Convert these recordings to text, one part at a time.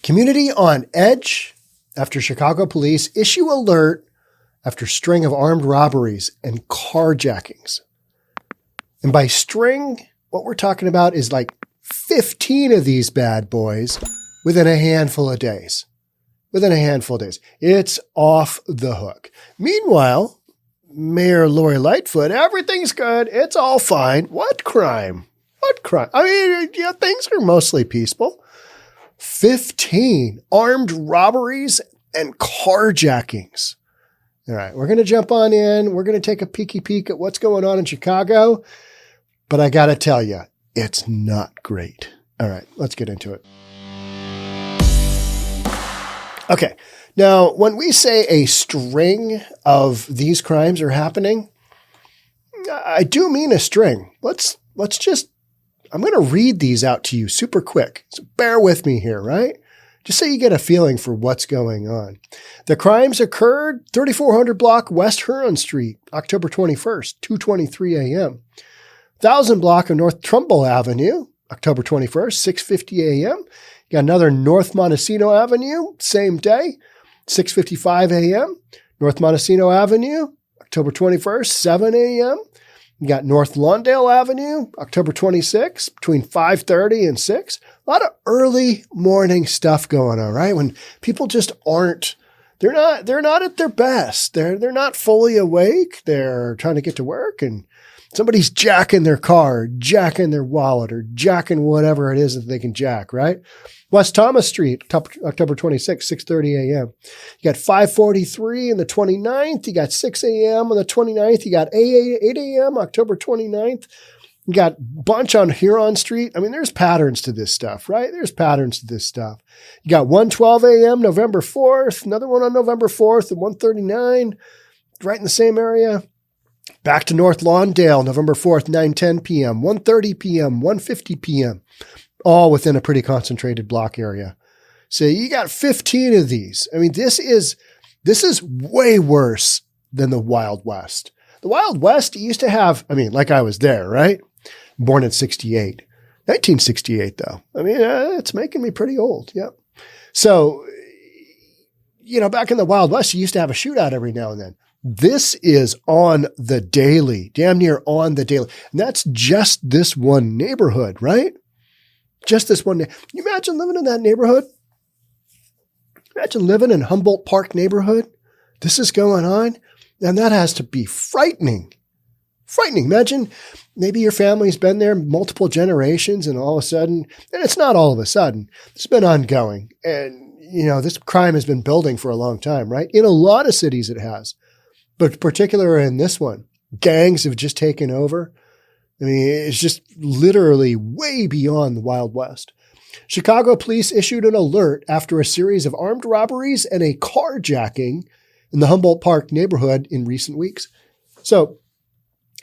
Community on edge after Chicago police issue alert after string of armed robberies and carjackings. And by string, what we're talking about is like 15 of these bad boys within a handful of days. It's off the hook. Meanwhile, Mayor Lori Lightfoot, everything's good. It's all fine. What crime? I mean, yeah, things are mostly peaceful. 15 armed robberies and carjackings. All right, we're going to jump on in. We're going to take a peek at what's going on in Chicago. But I got to tell you, it's not great. All right, let's get into it. Okay, now when we say a string of these crimes are happening, I do mean a string. I'm going to read these out to you super quick. So bear with me here, right? Just so you get a feeling for what's going on. The crimes occurred 3400 block West Huron Street, October 21st, 2:23 a.m. 1000 block of North Trumbull Avenue, October 21st, 6:50 a.m. You got another North Montesino Avenue, same day, 6:55 a.m. North Montesino Avenue, October 21st, 7 a.m. You got North Lawndale Avenue, October 26th, between 5:30 and 6. A lot of early morning stuff going on, right? When people just aren't, they're not at their best. They're not fully awake. They're trying to get to work and somebody's jacking their car, jacking their wallet, or jacking whatever it is that they can jack, right? West Thomas Street, October 26th, 6:30 a.m. You got 543 on the 29th. You got 6 a.m. on the 29th. You got 8 a.m. October 29th. You got a bunch on Huron Street. I mean, there's patterns to this stuff, right? There's patterns to this stuff. You got 1:12 a.m. November 4th. Another one on November 4th at 1:39, right in the same area. Back to North Lawndale, November 4th, 9:10 p.m., 1:30 p.m., 1:50 p.m., all within a pretty concentrated block area. So you got 15 of these. I mean, this is way worse than the Wild West. The Wild West used to have, I mean, like I was there, right? Born in 68. 1968, though. I mean, it's making me pretty old. Yep. So, back in the Wild West, you used to have a shootout every now and then. This is on the daily, damn near on the daily. And that's just this one neighborhood, right? Just this one. Can you imagine living in that neighborhood? Imagine living in Humboldt Park neighborhood. This is going on. And that has to be frightening. Frightening. Imagine maybe your family's been there multiple generations and all of a sudden, and it's not all of a sudden, it's been ongoing. And, this crime has been building for a long time, right? In a lot of cities it has. But particularly in this one, gangs have just taken over. I mean, it's just literally way beyond the Wild West. Chicago police issued an alert after a series of armed robberies and a carjacking in the Humboldt Park neighborhood in recent weeks. So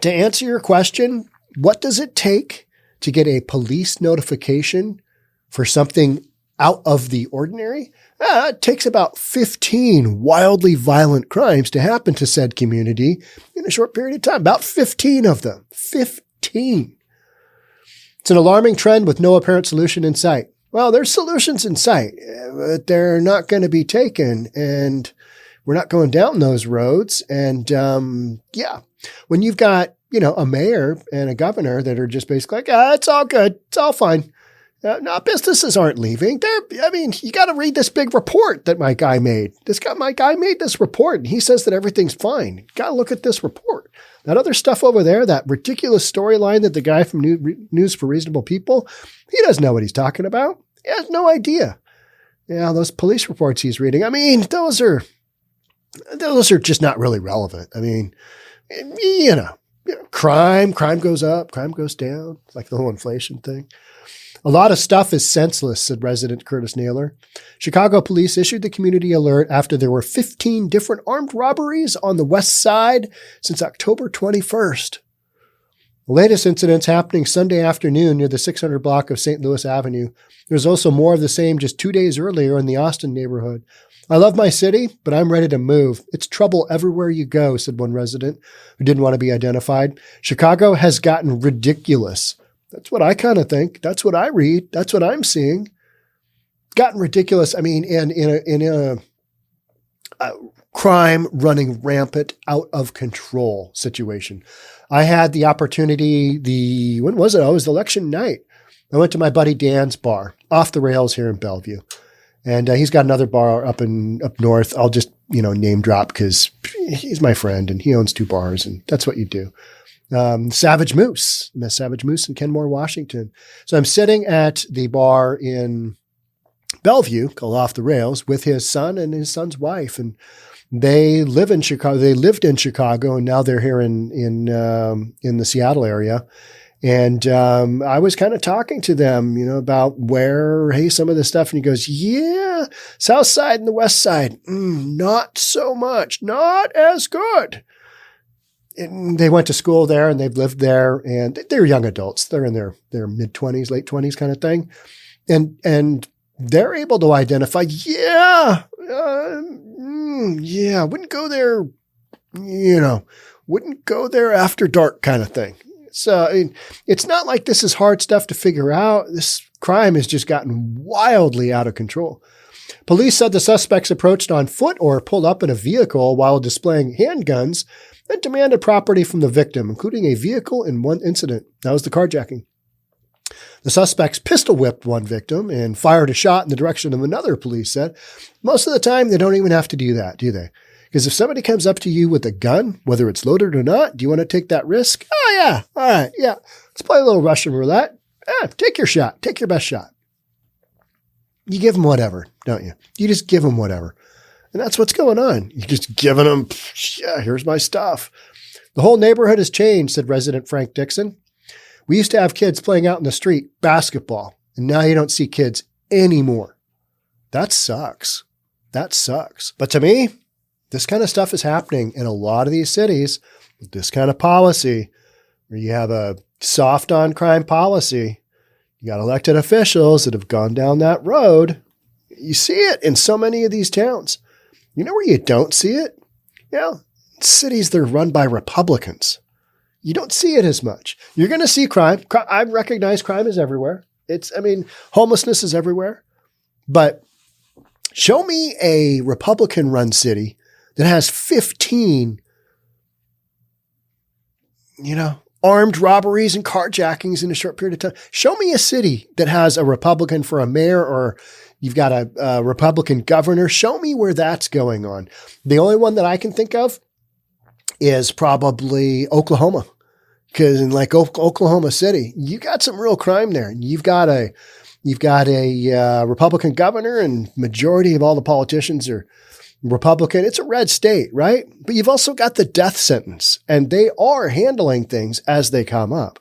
to answer your question, what does it take to get a police notification for something out of the ordinary? It takes about 15 wildly violent crimes to happen to said community in a short period of time. About 15 of them. 15. It's an alarming trend with no apparent solution in sight. Well, there's solutions in sight, but they're not going to be taken, and we're not going down those roads. And when you've got, a mayor and a governor that are just basically like, it's all good. It's all fine. No, businesses aren't leaving. You got to read this big report that my guy made. My guy made this report, and he says that everything's fine. You got to look at this report. That other stuff over there, that ridiculous storyline that the guy from News for Reasonable People, he doesn't know what he's talking about. He has no idea. Those police reports he's reading, I mean, those are just not really relevant. I mean, crime goes up, crime goes down. It's like the whole inflation thing. A lot of stuff is senseless, said resident Curtis Nailor. Chicago police issued the community alert after there were 15 different armed robberies on the west side since October 21st. The latest incidents happening Sunday afternoon near the 600 block of St. Louis Avenue. There was also more of the same just 2 days earlier in the Austin neighborhood. I love my city, but I'm ready to move. It's trouble everywhere you go, said one resident who didn't want to be identified. Chicago has gotten ridiculous. That's what I kind of think. That's what I read. That's what I'm seeing. gotten ridiculous. I mean, and in a crime running rampant, out of control situation. I had the opportunity, when was it? Oh, it was election night. I went to my buddy Dan's bar, Off the Rails here in Bellevue. And he's got another bar up north. I'll just, name drop because he's my friend and he owns 2 bars and that's what you do. Savage Moose in Kenmore, Washington. So I'm sitting at the bar in Bellevue called Off the Rails with his son and his son's wife. And they live in Chicago. They lived in Chicago and now they're here in the Seattle area. And I was kind of talking to them, about some of this stuff. And he goes, yeah, South Side and the West Side, not so much, not as good. And they went to school there and they've lived there and they're young adults. They're in their mid-20s, late 20s kind of thing. And they're able to identify, wouldn't go there, wouldn't go there after dark kind of thing. So it's not like this is hard stuff to figure out. This crime has just gotten wildly out of control. Police said the suspects approached on foot or pulled up in a vehicle while displaying handguns and demanded property from the victim, including a vehicle in one incident. That was the carjacking. The suspects pistol whipped one victim and fired a shot in the direction of another, police said. Most of the time, they don't even have to do that, do they? Because if somebody comes up to you with a gun, whether it's loaded or not, do you want to take that risk? Oh, yeah. All right. Yeah. Let's play a little Russian roulette. Take your shot. Take your best shot. You give them whatever, don't you? You just give them whatever. And that's what's going on. You're just giving them, here's my stuff. The whole neighborhood has changed, said resident Frank Dixon. We used to have kids playing out in the street, basketball, and now you don't see kids anymore. That sucks. That sucks. But to me, this kind of stuff is happening in a lot of these cities with this kind of policy where you have a soft on crime policy. You got elected officials that have gone down that road. You see it in so many of these towns. You know where you don't see it? Cities that are run by Republicans. You don't see it as much. You're going to see crime. I recognize crime is everywhere. Homelessness is everywhere. But show me a Republican-run city that has 15, armed robberies and carjackings in a short period of time. Show me a city that has a Republican for a mayor or you've got a Republican governor. Show me where that's going on. The only one that I can think of is probably Oklahoma. Because in Oklahoma City, you got some real crime there. You've got a Republican governor and majority of all the politicians are Republican. It's a red state, right? But you've also got the death sentence and they are handling things as they come up.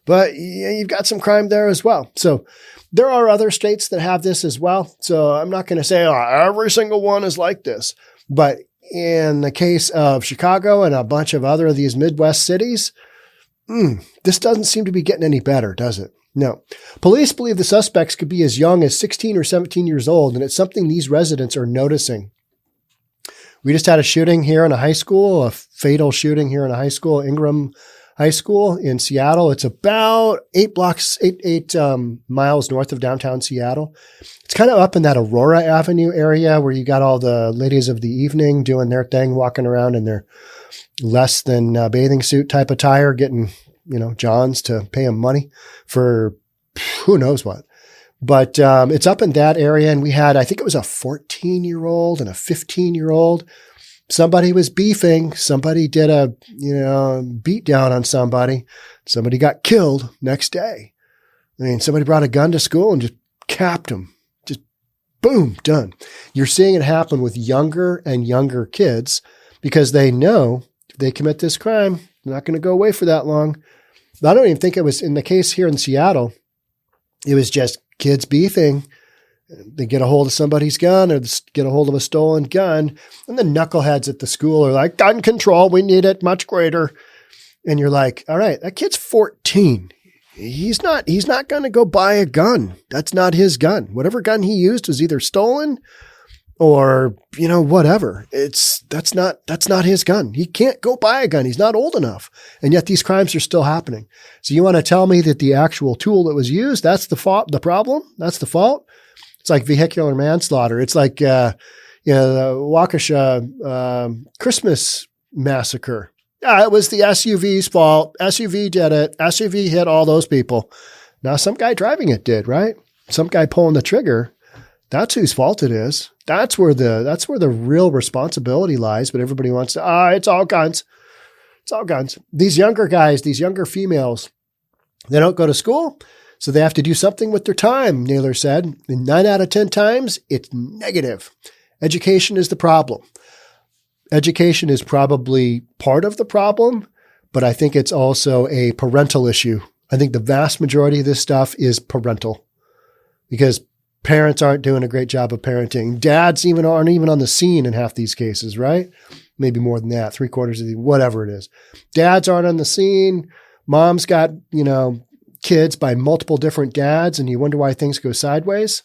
But you've got some crime there as well. So there are other states that have this as well. So I'm not going to say every single one is like this. But in the case of Chicago and a bunch of other of these Midwest cities, this doesn't seem to be getting any better, does it? No. Police believe the suspects could be as young as 16 or 17 years old, and it's something these residents are noticing. We just had a shooting here in a high school, a fatal shooting here in a high school, Ingram High School in Seattle. It's about 8 miles north of downtown Seattle. It's kind of up in that Aurora Avenue area where you got all the ladies of the evening doing their thing, walking around in their less than bathing suit type attire, getting, Johns to pay them money for who knows what. But it's up in that area. And we had, I think it was a 14-year-old and a 15-year-old. Somebody was beefing. Somebody did a, beat down on somebody. Somebody got killed next day. Somebody brought a gun to school and just capped them. Just boom, done. You're seeing it happen with younger and younger kids because they know if they commit this crime, they're not going to go away for that long. I don't even think it was in the case here in Seattle. It was just kids beefing. They get a hold of somebody's gun or get a hold of a stolen gun. And the knuckleheads at the school are like, gun control, we need it much greater. And you're like, all right, that kid's 14. He's not going to go buy a gun. That's not his gun. Whatever gun he used was either stolen or, whatever. That's not his gun. He can't go buy a gun. He's not old enough. And yet these crimes are still happening. So you want to tell me that the actual tool that was used, that's the fault, the problem? That's the fault? It's like vehicular manslaughter. It's like, the Waukesha Christmas massacre. Yeah, it was the SUV's fault. SUV did it. SUV hit all those people. Now, some guy driving it did, right? Some guy pulling the trigger. That's whose fault it is. That's where the real responsibility lies. But everybody wants to, it's all guns. It's all guns. These younger guys, these younger females, they don't go to school, so they have to do something with their time, Nailor said. And 9 out of 10 times, it's negative. Education is the problem. Education is probably part of the problem, but I think it's also a parental issue. I think the vast majority of this stuff is parental because parents aren't doing a great job of parenting. Dads aren't even on the scene in half these cases, right? Maybe more than that, 3/4 of the, whatever it is. Dads aren't on the scene. Mom's got, kids by multiple different dads, and you wonder why things go sideways.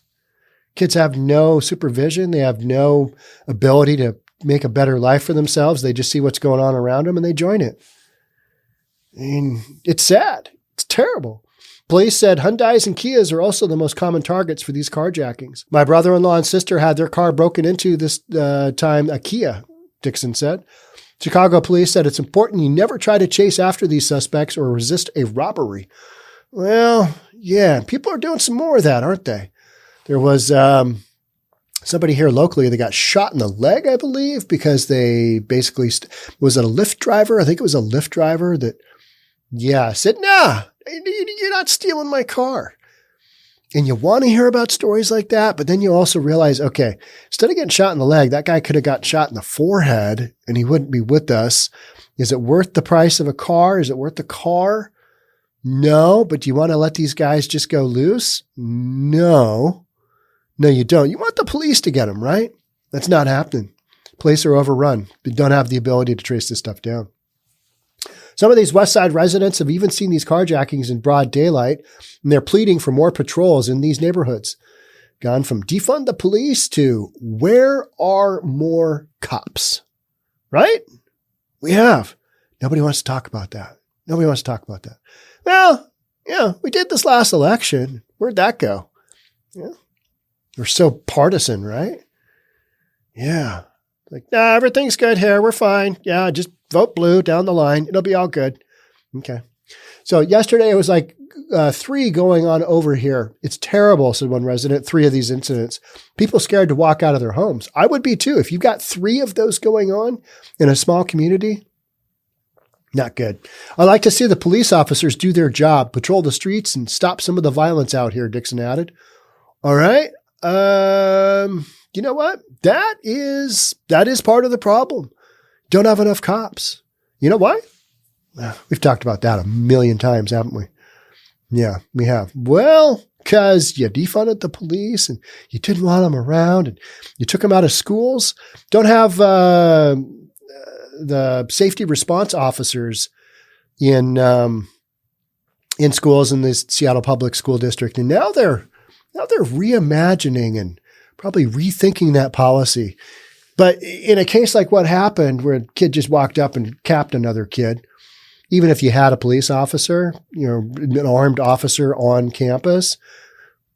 Kids have no supervision. They have no ability to make a better life for themselves. They just see what's going on around them and they join it. And it's sad. It's terrible. Police said Hyundais and Kias are also the most common targets for these carjackings. My brother-in-law and sister had their car broken into this time, a Kia, Dixon said. Chicago police said it's important you never try to chase after these suspects or resist a robbery. Well, yeah, people are doing some more of that, aren't they? There was somebody here locally that got shot in the leg, I believe, because they basically, was it a Lyft driver? I think it was a Lyft driver that, said, nah, you're not stealing my car. And you want to hear about stories like that, but then you also realize, okay, instead of getting shot in the leg, that guy could have got shot in the forehead and he wouldn't be with us. Is it worth the price of a car? Is it worth the car? No, but do you want to let these guys just go loose? No, you don't. You want the police to get them, right? That's not happening. Police are overrun. They don't have the ability to trace this stuff down. Some of these West Side residents have even seen these carjackings in broad daylight, and they're pleading for more patrols in these neighborhoods. Gone from defund the police to where are more cops? Right? We have. Nobody wants to talk about that. Nobody wants to talk about that. Well, we did this last election. Where'd that go? Yeah. We're so partisan, right? Yeah. Like, nah, everything's good here. We're fine. Yeah, just vote blue down the line. It'll be all good. Okay. So yesterday it was like 3 going on over here. It's terrible, said one resident, 3 of these incidents. People scared to walk out of their homes. I would be too. If you've got 3 of those going on in a small community, not good. I like to see the police officers do their job, patrol the streets and stop some of the violence out here, Dixon added. All right. You know what? That is part of the problem. Don't have enough cops. You know why? We've talked about that a million times, haven't we? Yeah, we have. Well, because you defunded the police and you didn't want them around and you took them out of schools. Don't have the safety response officers in schools in the Seattle Public School District. And now they're reimagining and probably rethinking that policy. But in a case like what happened where a kid just walked up and capped another kid, even if you had a police officer, an armed officer on campus,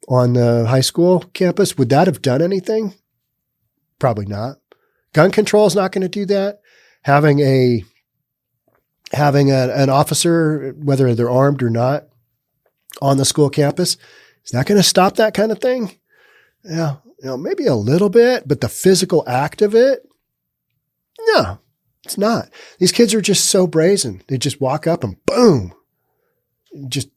on the high school campus, would that have done anything? Probably not. Gun control is not going to do that. Having an officer, whether they're armed or not, on the school campus, is that going to stop that kind of thing? Yeah, maybe a little bit, but the physical act of it, no, it's not. These kids are just so brazen. They just walk up and boom, just,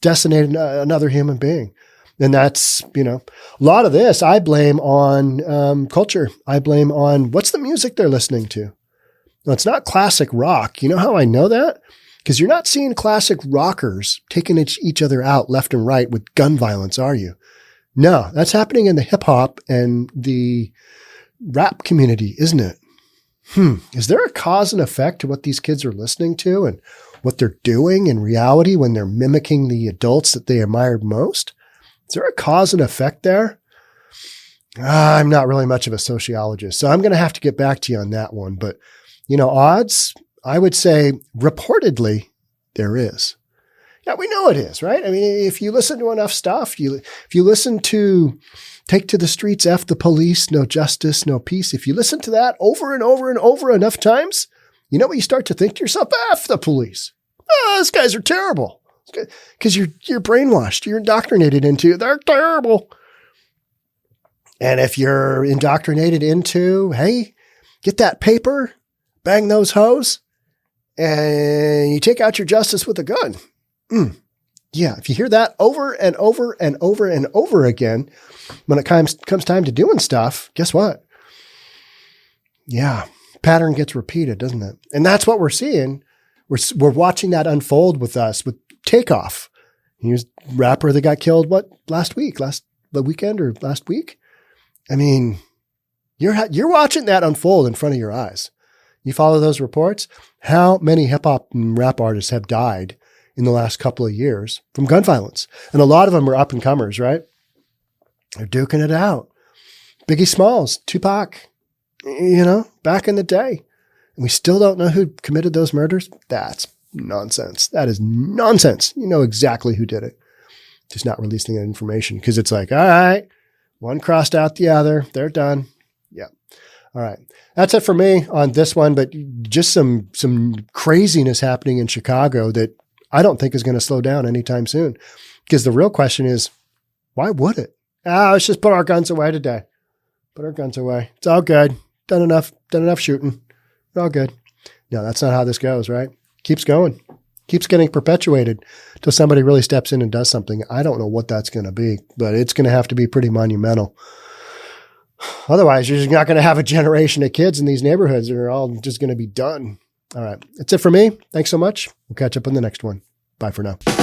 decimate another human being. And that's, a lot of this I blame on culture. I blame on what's the music they're listening to. No, it's not classic rock. You know how I know that? Because you're not seeing classic rockers taking each other out left and right with gun violence, are you? No, that's happening in the hip hop and the rap community, isn't it? Is there a cause and effect to what these kids are listening to and what they're doing in reality when they're mimicking the adults that they admired most? Is there a cause and effect there? I'm not really much of a sociologist, so I'm going to have to get back to you on that one. But, odds, I would say reportedly there is. Yeah, we know it is, right? I mean, if you listen to enough stuff, if you listen to Take to the Streets, F the Police, No Justice, No Peace, if you listen to that over and over and over enough times, you know what you start to think to yourself? F the police. Oh, those guys are terrible. Because you're brainwashed. You're indoctrinated into, they're terrible. And if you're indoctrinated into, hey, get that paper, bang those hoes, and you take out your justice with a gun. Yeah, if you hear that over and over and over and over again, when it comes time to doing stuff, guess what? Yeah, pattern gets repeated, doesn't it? And that's what we're seeing. We're watching that unfold with us with Takeoff. He was a rapper that got killed, the weekend or last week? I mean, you're watching that unfold in front of your eyes. You follow those reports? How many hip hop and rap artists have died in the last couple of years from gun violence? And a lot of them are up and comers, right? They're duking it out. Biggie Smalls, Tupac, back in the day. And we still don't know who committed those murders. That's nonsense. That is nonsense. You know exactly who did it. Just not releasing that information because it's like, all right, one crossed out the other. They're done. Yeah. All right. That's it for me on this one, but just some craziness happening in Chicago that I don't think is going to slow down anytime soon. Because the real question is, why would it? Let's just put our guns away today. Put our guns away. It's all good. Done enough shooting. All good. No, that's not how this goes, right? Keeps going. Keeps getting perpetuated until somebody really steps in and does something. I don't know what that's going to be, but it's going to have to be pretty monumental. Otherwise, you're just not going to have a generation of kids in these neighborhoods that are all just going to be done. All right. That's it for me. Thanks so much. We'll catch up on the next one. Bye for now.